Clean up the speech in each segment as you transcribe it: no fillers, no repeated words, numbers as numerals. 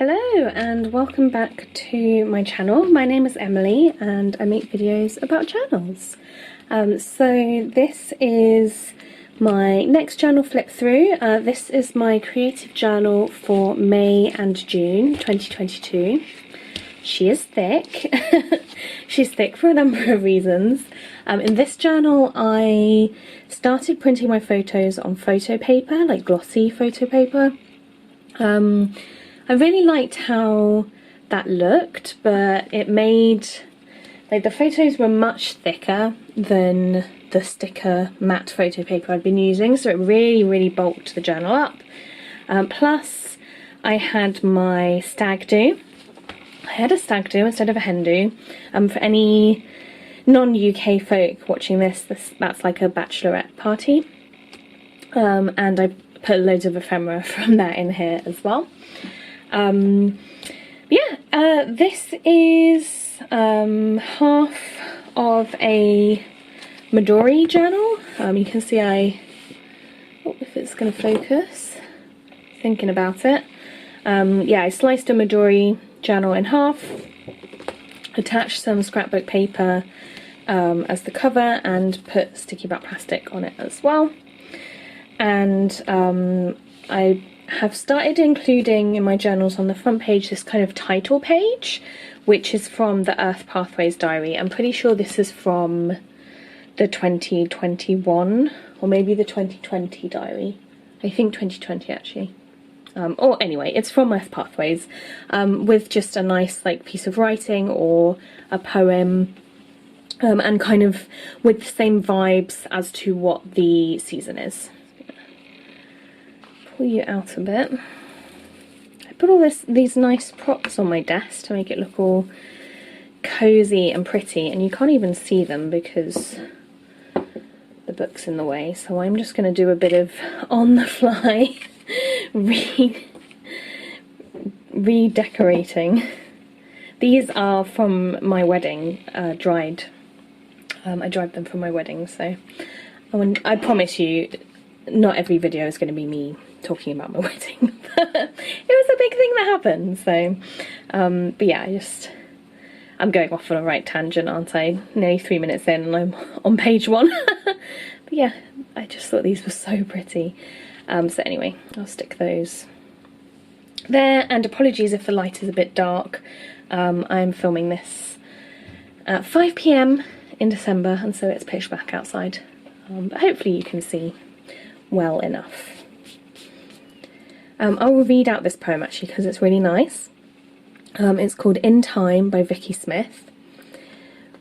Hello and welcome back to my channel. My name is Emily and I make videos about journals. So this is my next journal flip through. This is my creative journal for May and June 2022. She is thick. She's thick for a number of reasons. In this journal I started printing my photos on photo paper, like glossy photo paper. I really liked how that looked, but it made, like, the photos were much thicker than the sticker matte photo paper I'd been using, so it really bulked the journal up. Plus I had my stag do. I had a stag do instead of a hen do. For any non-UK folk watching this, that's like a bachelorette party. And I put loads of ephemera from that in here as well. This is half of a Midori journal. You can see if it's going to focus, thinking about it. I sliced a Midori journal in half, attached some scrapbook paper as the cover, and put sticky back plastic on it as well. And I have started including in my journals on the front page this kind of title page, which is from the Earth Pathways diary. I'm pretty sure this is from the 2021 or maybe the 2020 diary. I think 2020 actually. Or anyway, it's from Earth Pathways, with just a nice like piece of writing or a poem, and kind of with the same vibes as to what the season is. Pull you out a bit. I put all these nice props on my desk to make it look all cozy and pretty, and you can't even see them because the book's in the way, so I'm just going to do a bit of on the fly redecorating. These are from my wedding, dried. I dried them from my wedding, so I promise you not every video is going to be me talking about my wedding. It was a big thing that happened, so but yeah, I'm going off on a right tangent, aren't I? Nearly 3 minutes in and I'm on page 1. But yeah, I just thought these were so pretty. So anyway, I'll stick those there, and apologies if the light is a bit dark. I'm filming this at 5 PM in December, and so it's pitch black outside, but hopefully you can see well enough. I will read out this poem actually because it's really nice. It's called In Time by Vicky Smith.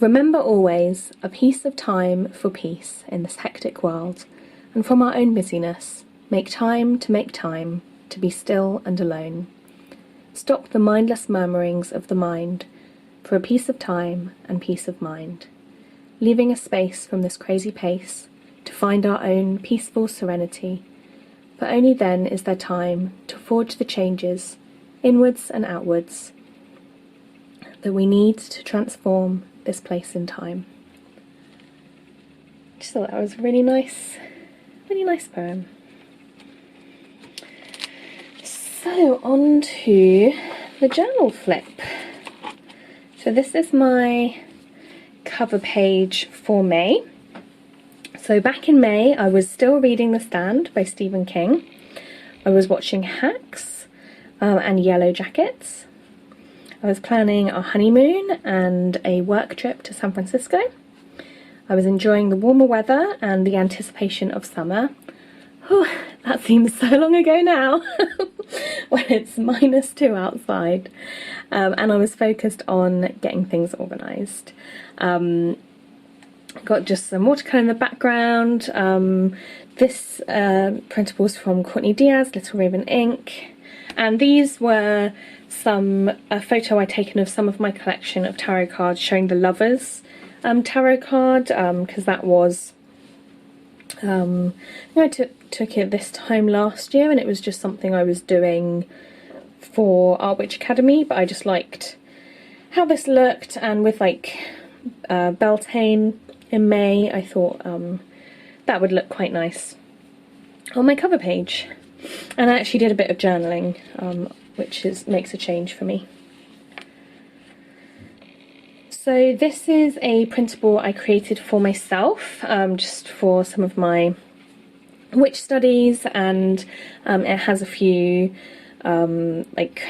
Remember always a piece of time for peace in this hectic world, and from our own busyness, make time to be still and alone. Stop the mindless murmurings of the mind for a piece of time and peace of mind, leaving a space from this crazy pace to find our own peaceful serenity, for only then is there time to forge the changes, inwards and outwards, that we need to transform this place in time. I just thought that was a really nice poem. So on to the journal flip. So this is my cover page for May. So back in May I was still reading The Stand by Stephen King. I was watching Hacks and Yellow Jackets. I was planning our honeymoon and a work trip to San Francisco. I was enjoying the warmer weather and the anticipation of summer. Whew, that seems so long ago now when it's -2 outside. And I was focused on getting things organised. Got just some watercolour in the background. This printable's from Courtney Diaz, Little Raven Ink. And these were a photo I'd taken of some of my collection of tarot cards showing the Lovers tarot card, because that was, I took it this time last year, and it was just something I was doing for Art Witch Academy, but I just liked how this looked, and with like Beltane in May, I thought that would look quite nice on my cover page. And I actually did a bit of journaling which makes a change for me. So this is a printable I created for myself, just for some of my witch studies, and it has a few like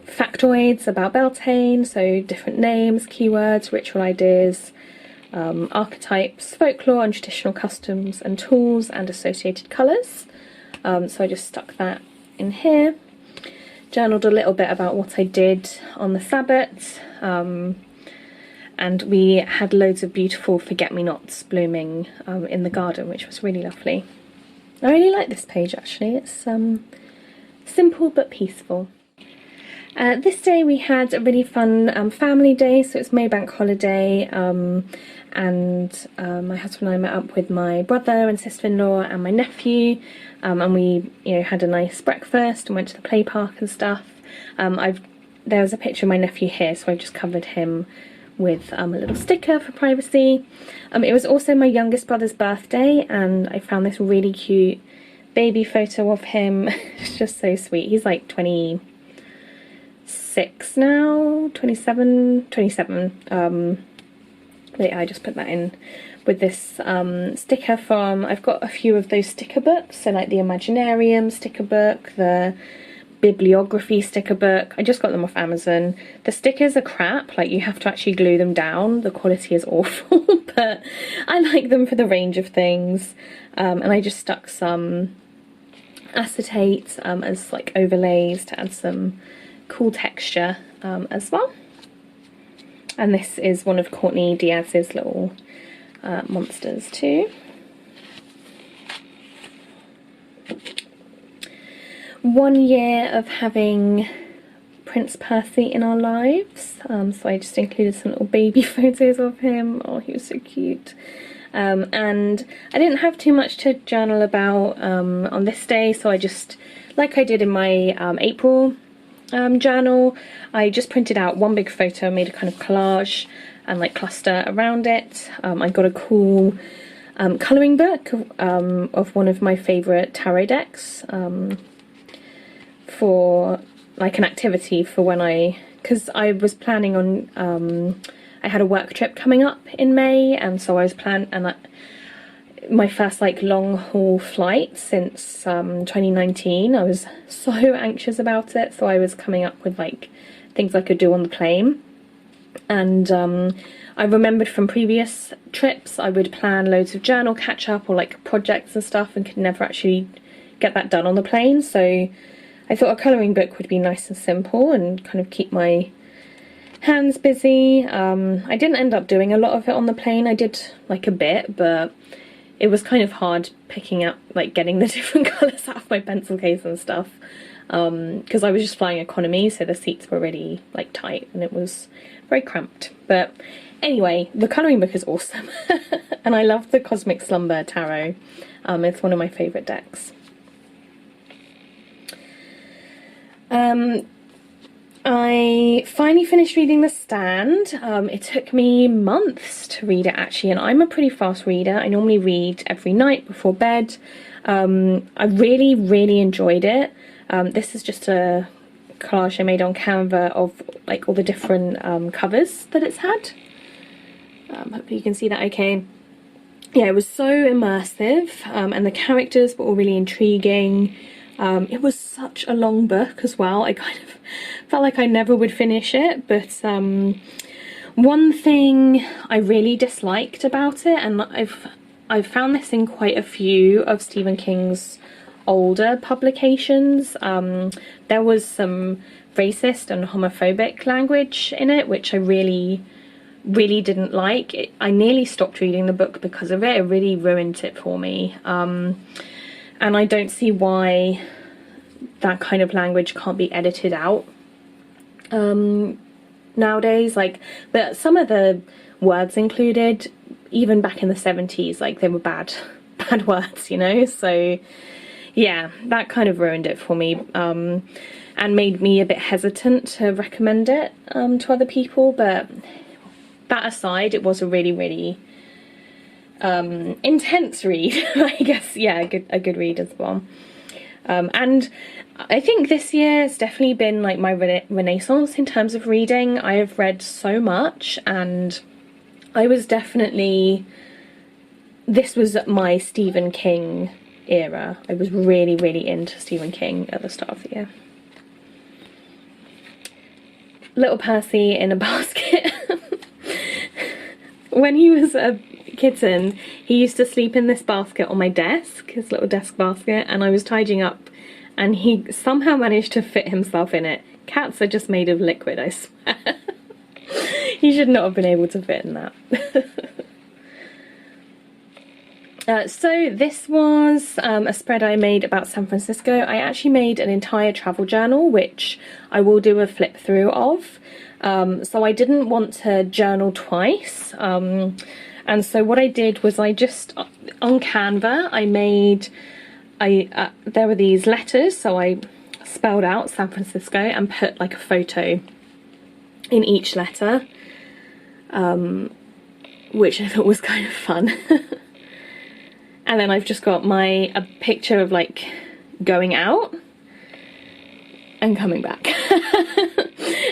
factoids about Beltane, so different names, keywords, ritual ideas, archetypes, folklore and traditional customs and tools and associated colours. So I just stuck that in here. Journaled a little bit about what I did on the Sabbath, and we had loads of beautiful forget-me-nots blooming in the garden, which was really lovely. I really like this page actually, it's simple but peaceful. This day we had a really fun family day, so it's May Bank holiday, and my husband and I met up with my brother and sister-in-law and my nephew, and we had a nice breakfast and went to the play park and stuff. There's a picture of my nephew here, so I've just covered him with a little sticker for privacy. It was also my youngest brother's birthday, and I found this really cute baby photo of him. It's just so sweet. He's like 26 now, 27. But yeah, I just put that in with this sticker from, I've got a few of those sticker books, so like the Imaginarium sticker book, the bibliography sticker book. I just got them off Amazon. The stickers are crap, like you have to actually glue them down. The quality is awful, but I like them for the range of things. And I just stuck some acetate as like overlays to add some cool texture as well. And this is one of Courtney Diaz's little monsters too. 1 year of having Prince Percy in our lives, so I just included some little baby photos of him. Oh, he was so cute. And I didn't have too much to journal about on this day, so I just, like I did in my April journal, I just printed out one big photo, made a kind of collage and like cluster around it. I got a cool colouring book of one of my favourite tarot decks, for like an activity for when because I was planning on, I had a work trip coming up in May, and so I was my first like long haul flight since 2019. I was so anxious about it, so I was coming up with like things I could do on the plane. And I remembered from previous trips I would plan loads of journal catch up or like projects and stuff, and could never actually get that done on the plane, so I thought a colouring book would be nice and simple and kind of keep my hands busy. I didn't end up doing a lot of it on the plane. I did like a bit, but it was kind of hard picking up, like getting the different colours out of my pencil case and stuff, because I was just flying economy, so the seats were really like tight and it was very cramped. But anyway, the colouring book is awesome. And I love the Cosmic Slumber Tarot. It's one of my favourite decks. I finally finished reading The Stand. It took me months to read it actually, and I'm a pretty fast reader. I normally read every night before bed. I really enjoyed it. This is just a collage I made on Canva of like all the different covers that it's had. Hopefully you can see that okay. Yeah, it was so immersive, and the characters were all really intriguing. It was such a long book as well. I kind of felt like I never would finish it, but one thing I really disliked about it, and I've found this in quite a few of Stephen King's older publications, there was some racist and homophobic language in it, which I really didn't like. I nearly stopped reading the book because of it. It really ruined it for me. And I don't see why that kind of language can't be edited out nowadays. Like, but some of the words included, even back in the 70s, like they were bad words, you know. So yeah, that kind of ruined it for me, and made me a bit hesitant to recommend it to other people. But that aside, it was a really intense read. I guess, yeah, a good read as well. And I think this year has definitely been like my renaissance in terms of reading. I have read so much, and I was definitely, this was my Stephen King era. I was really, really into Stephen King at the start of the year. Little Percy in a basket. When he was a kitten, he used to sleep in this basket on my desk, his little desk basket, and I was tidying up, and he somehow managed to fit himself in it. Cats are just made of liquid, I swear. He should not have been able to fit in that. So this was a spread I made about San Francisco. I actually made an entire travel journal, which I will do a flip through of. So I didn't want to journal twice. And so what I did was I just, on Canva, there were these letters, so I spelled out San Francisco and put like a photo in each letter, which I thought was kind of fun. And then I've just got a picture of like going out and coming back.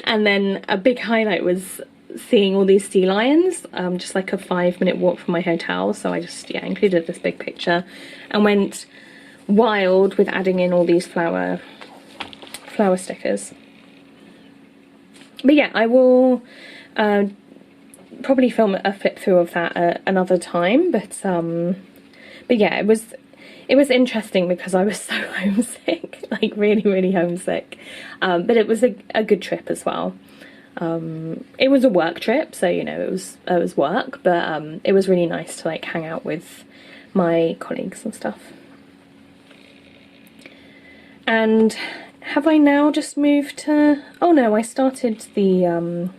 And then a big highlight was seeing all these sea lions, just like a 5-minute walk from my hotel. So I just, yeah, included this big picture and went wild with adding in all these flower stickers. But yeah, I will probably film a flip through of that another time. But yeah, it was interesting because I was so homesick, like really, really homesick. But it was a good trip as well. It was a work trip, so you know it was work, but it was really nice to like hang out with my colleagues and stuff. And have I now just moved to, oh no, I started the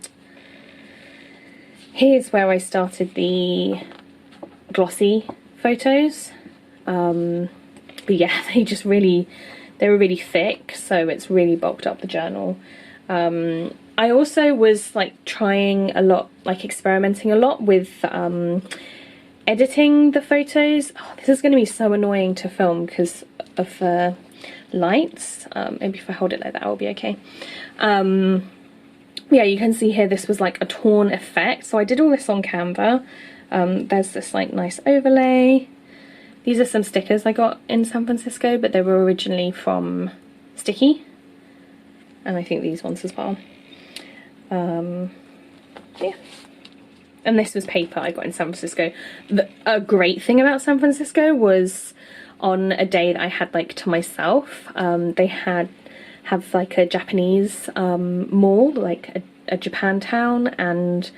here's where I started the glossy photos. But yeah, they were really thick, so it's really bulked up the journal. I also was like trying a lot, like experimenting a lot with editing the photos. Oh, this is going to be so annoying to film because of the lights. Maybe if I hold it like that, I'll be okay. Yeah, you can see here this was like a torn effect. So I did all this on Canva. There's this like nice overlay. These are some stickers I got in San Francisco, but they were originally from Sticky. And I think these ones as well. Yeah. And this was paper I got in San Francisco. A great thing about San Francisco was on a day that I had like to myself, they have like a Japanese mall, like a Japantown, and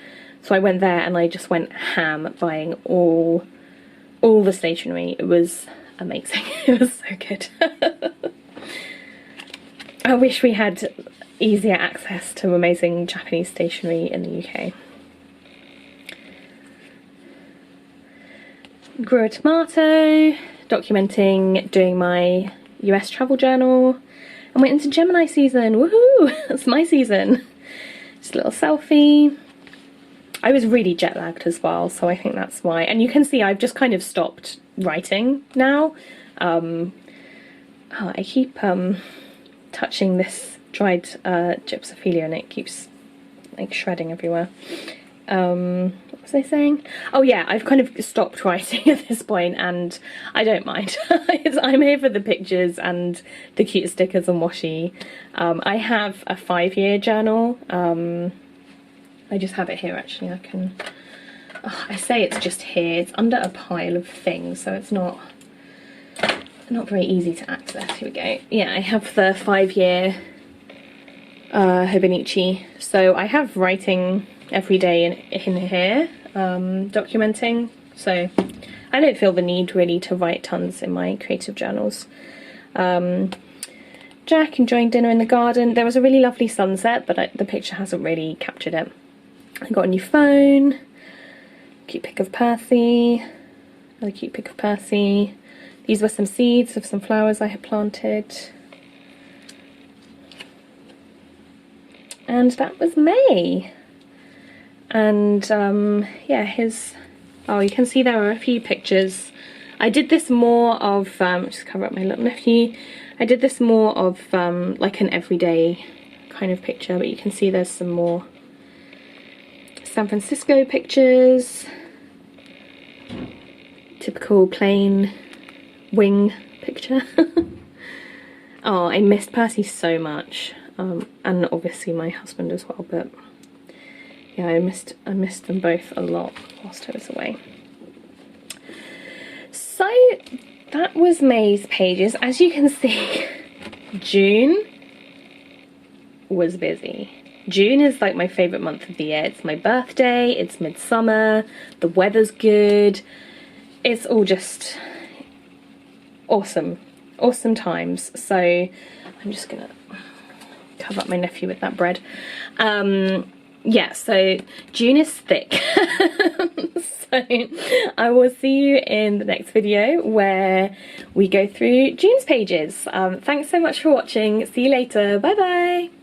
so I went there and I just went ham buying all the stationery. It was amazing. It was so good. I wish we had easier access to amazing Japanese stationery in the UK. Grew a tomato, documenting doing my US travel journal, and went into Gemini season. Woohoo! It's my season. Just a little selfie. I was really jet lagged as well, so I think that's why. And you can see I've just kind of stopped writing now. I keep touching this dried gypsophilia and it keeps like shredding everywhere. What was I saying? Oh yeah, I've kind of stopped writing at this point and I don't mind. I'm here for the pictures and the cute stickers and washi. I have a 5-year journal. I just have it here actually. I can, I say it's just here, it's under a pile of things, so it's not very easy to access. Here we go. Yeah, I have the 5-year Hobonichi. So I have writing every day in here, documenting. So I don't feel the need really to write tons in my creative journals. Jack enjoying dinner in the garden. There was a really lovely sunset, but the picture hasn't really captured it. I got a new phone. Cute pic of Percy. Another cute pic of Percy. These were some seeds of some flowers I had planted. And that was May. And yeah, oh, you can see there are a few pictures. I did this more of, just cover up my little nephew. I did this more of like an everyday kind of picture, but you can see there's some more San Francisco pictures, typical plain wing picture. Oh, I missed Percy so much, and obviously my husband as well, but yeah, I missed them both a lot whilst I was away. So that was May's pages. As you can see, June was busy. June is like my favourite month of the year. It's my birthday, it's midsummer, the weather's good, it's all just awesome. Awesome times. So I'm just gonna cover up my nephew with that bread. Yeah, so June is thick. So I will see you in the next video where we go through June's pages. Thanks so much for watching. See you later. Bye bye.